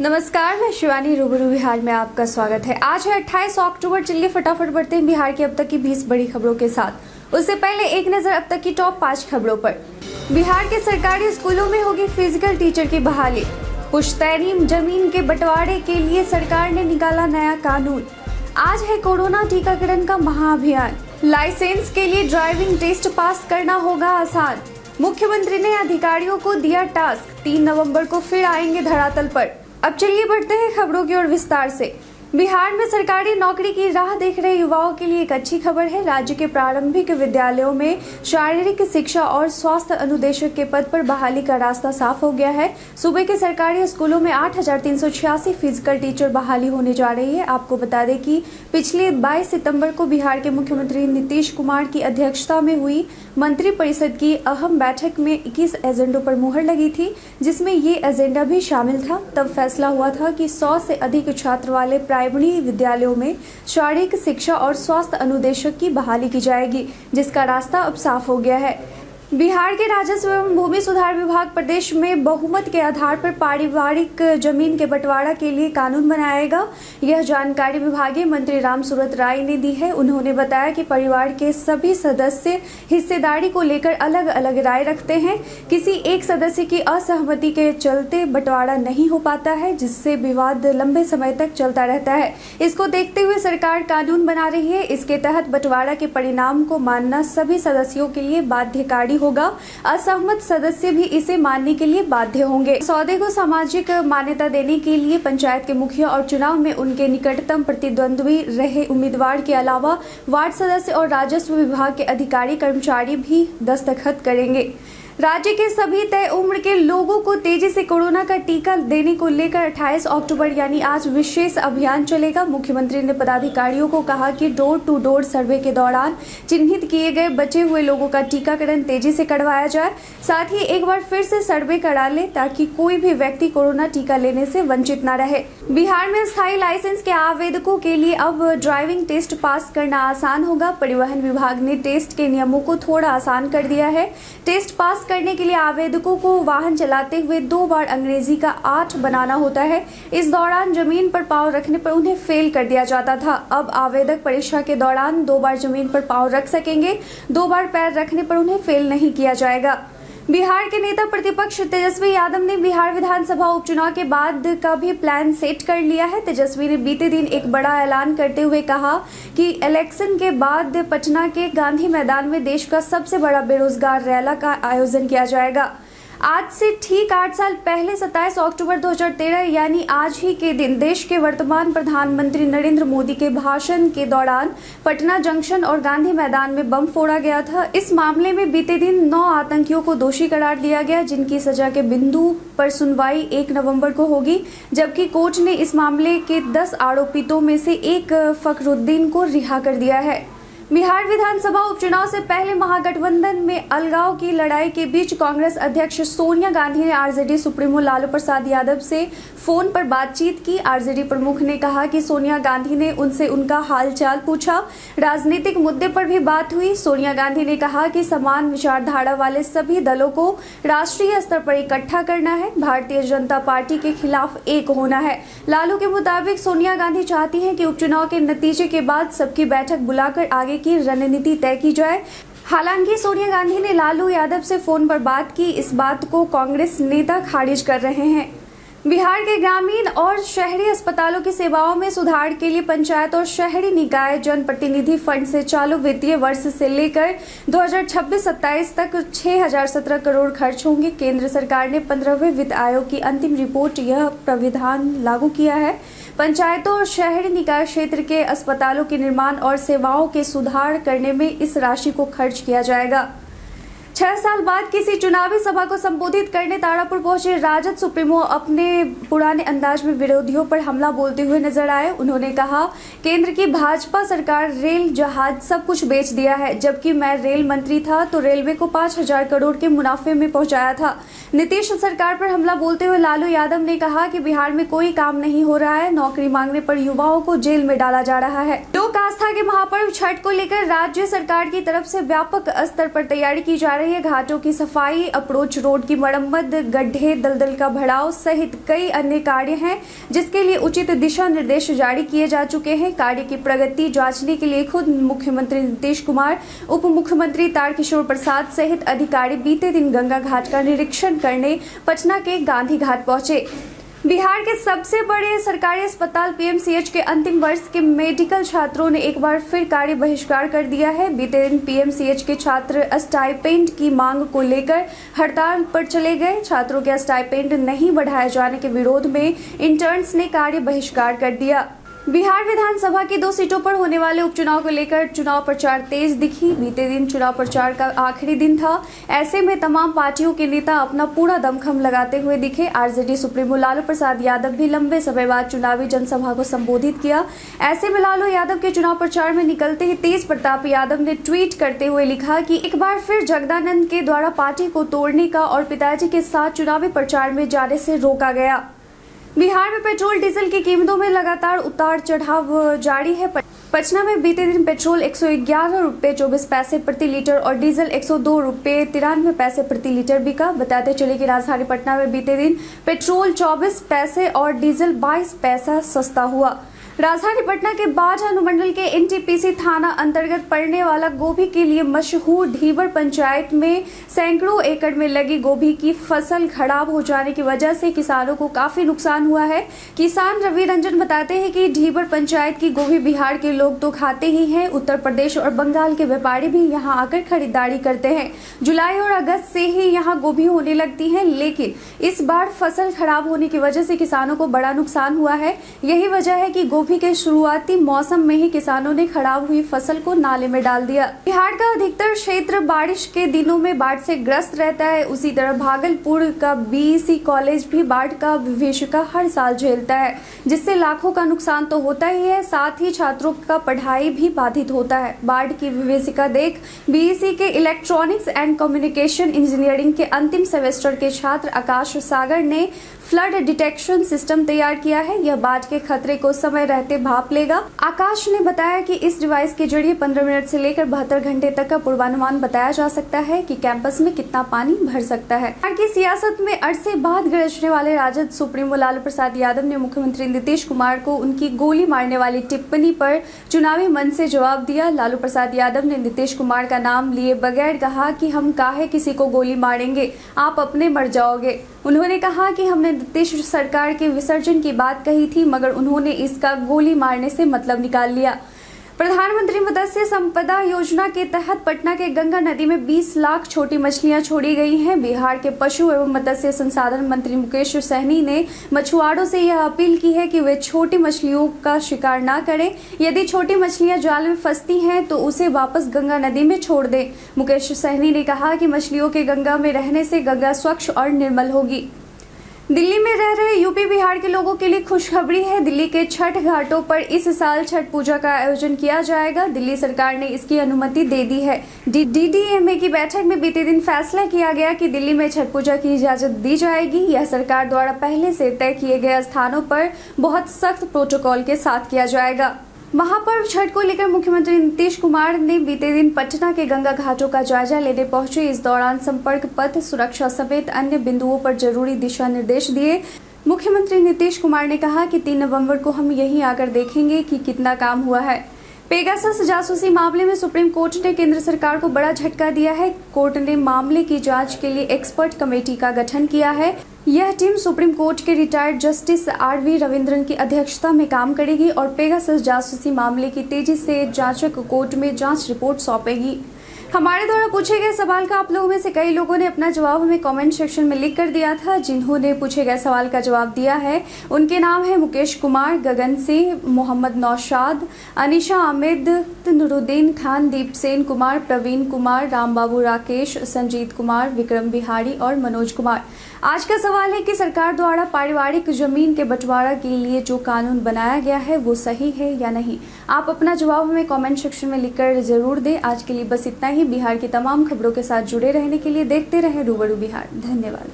नमस्कार, मैं शिवानी। रूबरू बिहार में आपका स्वागत है। आज है 28 अक्टूबर। चलिए फटाफट बढ़ते हैं बिहार की अब तक की 20 बड़ी खबरों के साथ। उससे पहले एक नजर अब तक की टॉप 5 खबरों पर। बिहार के सरकारी स्कूलों में होगी फिजिकल टीचर की बहाली। पुश्तैनी जमीन के बंटवारे के लिए सरकार ने निकाला नया कानून। आज है कोरोना टीकाकरण का महाअभियान। लाइसेंस के लिए ड्राइविंग टेस्ट पास करना होगा आसान। मुख्यमंत्री ने अधिकारियों को दिया टास्क। 3 नवंबर को फिर आएंगे धरातल पर। अब चलिए बढ़ते हैं खबरों की ओर विस्तार से। बिहार में सरकारी नौकरी की राह देख रहे युवाओं के लिए एक अच्छी खबर है। राज्य के प्रारंभिक विद्यालयों में शारीरिक शिक्षा और स्वास्थ्य अनुदेशक के पद पर बहाली का रास्ता साफ हो गया है। सूबे के सरकारी स्कूलों में 8,386 फिजिकल टीचर बहाली होने जा रही है। आपको बता दें कि पिछले 22 सितंबर को बिहार के मुख्यमंत्री नीतीश कुमार की अध्यक्षता में हुई मंत्रिपरिषद की अहम बैठक में 21 एजेंडों पर मुहर लगी थी, जिसमें ये एजेंडा भी शामिल था। तब फैसला हुआ था कि 100 से अधिक छात्र वाले प्राइमरी विद्यालयों में शारीरिक शिक्षा और स्वास्थ्य अनुदेशक की बहाली की जाएगी, जिसका रास्ता अब साफ हो गया है। बिहार के राजस्व एवं भूमि सुधार विभाग प्रदेश में बहुमत के आधार पर पारिवारिक जमीन के बंटवारा के लिए कानून बनाएगा। यह जानकारी विभागीय मंत्री रामसूरत राय ने दी है। उन्होंने बताया कि परिवार के सभी सदस्य हिस्सेदारी को लेकर अलग अलग राय रखते हैं। किसी एक सदस्य की असहमति के चलते बंटवारा नहीं हो पाता है, जिससे विवाद लंबे समय तक चलता रहता है। इसको देखते हुए सरकार कानून बना रही है। इसके तहत बंटवारा के परिणाम को मानना सभी सदस्यों के लिए बाध्यकारी होगा। असहमत सदस्य भी इसे मानने के लिए बाध्य होंगे। सौदे को सामाजिक मान्यता देने के लिए पंचायत के मुखिया और चुनाव में उनके निकटतम प्रतिद्वंद्वी रहे उम्मीदवार के अलावा वार्ड सदस्य और राजस्व विभाग के अधिकारी कर्मचारी भी दस्तखत करेंगे। राज्य के सभी तय उम्र के लोगों को तेजी से कोरोना का टीका देने को लेकर 28 अक्टूबर यानी आज विशेष अभियान चलेगा। मुख्यमंत्री ने पदाधिकारियों को कहा कि डोर टू डोर सर्वे के दौरान चिन्हित किए गए बचे हुए लोगों का टीकाकरण तेजी से करवाया जाए। साथ ही एक बार फिर से सर्वे करा ले ताकि कोई भी व्यक्ति कोरोना टीका लेने से वंचित न रहे। बिहार में स्थायी लाइसेंस के आवेदकों के लिए अब ड्राइविंग टेस्ट पास करना आसान होगा। परिवहन विभाग ने टेस्ट के नियमों को थोड़ा आसान कर दिया है। टेस्ट पास करने के लिए आवेदकों को वाहन चलाते हुए 2 बार अंग्रेजी का 8 बनाना होता है। इस दौरान जमीन पर पांव रखने पर उन्हें फेल कर दिया जाता था। अब आवेदक परीक्षा के दौरान 2 बार जमीन पर पांव रख सकेंगे। 2 बार पैर रखने पर उन्हें फेल नहीं किया जाएगा। बिहार के नेता प्रतिपक्ष तेजस्वी यादव ने बिहार विधानसभा उपचुनाव के बाद का भी प्लान सेट कर लिया है। तेजस्वी ने बीते दिन एक बड़ा ऐलान करते हुए कहा कि इलेक्शन के बाद पटना के गांधी मैदान में देश का सबसे बड़ा बेरोजगार रैली का आयोजन किया जाएगा। आज से ठीक 8 साल पहले 27 अक्टूबर 2013 यानी आज ही के दिन देश के वर्तमान प्रधानमंत्री नरेंद्र मोदी के भाषण के दौरान पटना जंक्शन और गांधी मैदान में बम फोड़ा गया था। इस मामले में बीते दिन 9 आतंकियों को दोषी करार दिया गया, जिनकी सजा के बिंदु पर सुनवाई 1 नवंबर को होगी, जबकि कोर्ट ने इस मामले के 10 आरोपितों में से एक फखरुद्दीन को रिहा कर दिया है। बिहार विधानसभा उपचुनाव से पहले महागठबंधन में अलगाव की लड़ाई के बीच कांग्रेस अध्यक्ष सोनिया गांधी ने आरजेडी सुप्रीमो लालू प्रसाद यादव से फोन पर बातचीत की। आरजेडी प्रमुख ने कहा कि सोनिया गांधी ने उनसे उनका हालचाल पूछा। राजनीतिक मुद्दे पर भी बात हुई। सोनिया गांधी ने कहा कि समान विचारधारा वाले सभी दलों को राष्ट्रीय स्तर पर इकट्ठा करना है, भारतीय जनता पार्टी के खिलाफ एक होना है। लालू के मुताबिक सोनिया गांधी चाहती हैं कि उपचुनाव के नतीजे के बाद सबकी बैठक बुलाकर आगे की रणनीति तय की जाए। हालांकि सोनिया गांधी ने लालू यादव से फोन पर बात की। इस बात को कांग्रेस नेता खारिज कर रहे हैं। बिहार के ग्रामीण और शहरी अस्पतालों की सेवाओं में सुधार के लिए पंचायत और शहरी निकाय जनप्रतिनिधि फंड से चालू वित्तीय वर्ष से लेकर 2026-27 तक 6,017 करोड़ खर्च होंगे। केंद्र सरकार ने 15वें वित्त आयोग की अंतिम रिपोर्ट यह प्राविधान लागू किया है। पंचायतों और शहरी निकाय क्षेत्र के अस्पतालों के निर्माण और सेवाओं के सुधार करने में इस राशि को खर्च किया जाएगा। 6 साल बाद किसी चुनावी सभा को संबोधित करने तारापुर पहुंचे राजद सुप्रीमो अपने पुराने अंदाज में विरोधियों पर हमला बोलते हुए नजर आए। उन्होंने कहा, केंद्र की भाजपा सरकार रेल, जहाज सब कुछ बेच दिया है, जबकि मैं रेल मंत्री था तो रेलवे को 5,000 करोड़ के मुनाफे में पहुंचाया था। नीतीश सरकार पर हमला बोलते हुए लालू यादव ने कहा कि बिहार में कोई काम नहीं हो रहा है, नौकरी मांगने पर युवाओं को जेल में डाला जा रहा है। लोक आस्था के महापर्व छठ को लेकर राज्य सरकार की तरफ से व्यापक स्तर पर तैयारी की जा रही है। घाटों की सफाई, अप्रोच रोड की मरम्मत, गड्ढे दलदल का भराव सहित कई अन्य कार्य हैं, जिसके लिए उचित दिशा निर्देश जारी किए जा चुके हैं। कार्य की प्रगति जांचने के लिए खुद मुख्यमंत्री नीतीश कुमार, उप मुख्यमंत्री तारकिशोर प्रसाद सहित अधिकारी बीते दिन गंगा घाट का निरीक्षण करने पटना के गांधी घाट पहुंचे। बिहार के सबसे बड़े सरकारी अस्पताल पीएमसीएच के अंतिम वर्ष के मेडिकल छात्रों ने एक बार फिर कार्य बहिष्कार कर दिया है। बीते दिन पीएमसीएच के छात्र स्टाइपेंड की मांग को लेकर हड़ताल पर चले गए। छात्रों के स्टाइपेंड नहीं बढ़ाए जाने के विरोध में इंटर्न्स ने कार्य बहिष्कार कर दिया। बिहार विधानसभा की 2 सीटों पर होने वाले उपचुनाव को लेकर चुनाव प्रचार तेज दिखी। बीते दिन चुनाव प्रचार का आखिरी दिन था। ऐसे में तमाम पार्टियों के नेता अपना पूरा दमखम लगाते हुए दिखे। आरजेडी सुप्रीमो लालू प्रसाद यादव भी लंबे समय बाद चुनावी जनसभा को संबोधित किया। ऐसे में लालू यादव के चुनाव प्रचार में निकलते ही तेज प्रताप यादव ने ट्वीट करते हुए लिखा कि एक बार फिर जगदानंद के द्वारा पार्टी को तोड़ने का और पिताजी के साथ चुनावी प्रचार में जाने से रोका गया। बिहार में पेट्रोल डीजल की कीमतों में लगातार उतार चढ़ाव जारी है। पटना में बीते दिन पेट्रोल 111 रुपये 24 पैसे प्रति लीटर और डीजल 102 रुपये 93 पैसे प्रति लीटर बिका। बताते चले कि राजधानी पटना में बीते दिन पेट्रोल 24 पैसे और डीजल 22 पैसा सस्ता हुआ। राजधानी पटना के बाढ़ अनुमंडल के एनटीपीसी थाना अंतर्गत पड़ने वाला गोभी के लिए मशहूर ढीबर पंचायत में सैकड़ों एकड़ में लगी गोभी की फसल खराब हो जाने की वजह से किसानों को काफी नुकसान हुआ है। किसान रवि रंजन बताते हैं कि ढीबर पंचायत की गोभी बिहार के लोग तो खाते ही हैं, उत्तर प्रदेश और बंगाल के व्यापारी भी यहां आकर खरीदारी करते हैं। जुलाई और अगस्त से ही यहां गोभी होने लगती है, लेकिन इस बार फसल खराब होने की वजह से किसानों को बड़ा नुकसान हुआ है। यही वजह है कि गोभी के शुरुआती मौसम में ही किसानों ने खराब हुई फसल को नाले में डाल दिया। बिहार का अधिकतर क्षेत्र बारिश के दिनों में बाढ़ से ग्रस्त रहता है। उसी तरह भागलपुर का बीईसी कॉलेज भी बाढ़ का विभीषिका हर साल झेलता है, जिससे लाखों का नुकसान तो होता ही है, साथ ही छात्रों का पढ़ाई भी बाधित होता है। बाढ़ की विभीषिका देख बीईसी के इलेक्ट्रॉनिक्स एंड कम्युनिकेशन इंजीनियरिंग के अंतिम सेमेस्टर के छात्र आकाश सागर ने फ्लड डिटेक्शन सिस्टम तैयार किया है। यह बाढ़ के खतरे को समय रहते भाप लेगा। आकाश ने बताया कि इस डिवाइस के जरिए 15 मिनट से लेकर 72 घंटे तक का पूर्वानुमान बताया जा सकता है कि कैंपस में कितना पानी भर सकता है। बिहार की सियासत में अरसे बाद गरजने वाले राजद सुप्रीमो लालू प्रसाद यादव ने मुख्यमंत्री नीतीश कुमार को उनकी गोली मारने वाली टिप्पणी पर चुनावी मंच से जवाब दिया। लालू प्रसाद यादव ने नीतीश कुमार का नाम लिए बगैर कहा कि हम काहे किसी को गोली मारेंगे, आप अपने मर जाओगे। उन्होंने कहा कि हमने नीतीश सरकार के विसर्जन की बात कही थी, मगर उन्होंने इसका गोली मारने से मतलब निकाल लिया। प्रधानमंत्री मत्स्य संपदा योजना के तहत पटना के गंगा नदी में 20 लाख छोटी मछलियां छोड़ी गई हैं। बिहार के पशु एवं मत्स्य संसाधन मंत्री मुकेश सहनी ने मछुआरों से यह अपील की है कि वे छोटी मछलियों का शिकार न करें। यदि छोटी मछलियां जाल में फंसती हैं तो उसे वापस गंगा नदी में छोड़ दें। मुकेश सहनी ने कहा कि मछलियों के गंगा में रहने से गंगा स्वच्छ और निर्मल होगी। दिल्ली में रह रहे यूपी बिहार के लोगों के लिए खुशखबरी है। दिल्ली के छठ घाटों पर इस साल छठ पूजा का आयोजन किया जाएगा। दिल्ली सरकार ने इसकी अनुमति दे दी है। डीडीएमए की बैठक में बीते दिन फैसला किया गया कि दिल्ली में छठ पूजा की इजाजत दी जाएगी। यह सरकार द्वारा पहले से तय किए गए स्थानों पर बहुत सख्त प्रोटोकॉल के साथ किया जाएगा। महापर्व छठ को लेकर मुख्यमंत्री नीतीश कुमार ने बीते दिन पटना के गंगा घाटों का जायजा लेने पहुंचे। इस दौरान संपर्क पथ, सुरक्षा समेत अन्य बिंदुओं पर जरूरी दिशा निर्देश दिए। मुख्यमंत्री नीतीश कुमार ने कहा कि 3 नवंबर को हम यहीं आकर देखेंगे कि कितना काम हुआ है। पेगासस जासूसी मामले में सुप्रीम कोर्ट ने केंद्र सरकार को बड़ा झटका दिया है। कोर्ट ने मामले की जांच के लिए एक्सपर्ट कमेटी का गठन किया है। यह टीम सुप्रीम कोर्ट के रिटायर्ड जस्टिस आर.वी. रविंद्रन की अध्यक्षता में काम करेगी और पेगासस जासूसी मामले की तेजी से जांचक कोर्ट में जांच रिपोर्ट सौंपेगी। हमारे द्वारा पूछे गए सवाल का आप लोगों में से कई लोगों ने अपना जवाब हमें कमेंट सेक्शन में लिख कर दिया था। जिन्होंने पूछे गए सवाल का जवाब दिया है उनके नाम है मुकेश कुमार, गगन सिंह, मोहम्मद नौशाद, अनिशा आमिद, नूरुद्दीन खान, दीप सेन कुमार, प्रवीण कुमार, रामबाबू राकेश, संजीत कुमार, विक्रम बिहारी और मनोज कुमार। आज का सवाल है कि सरकार द्वारा पारिवारिक जमीन के बंटवारा के लिए जो कानून बनाया गया है वो सही है या नहीं। आप अपना जवाब हमें कमेंट सेक्शन में लिखकर जरूर दें। आज के लिए बस इतना ही। बिहार की तमाम खबरों के साथ जुड़े रहने के लिए देखते रहें रूबरू बिहार। धन्यवाद।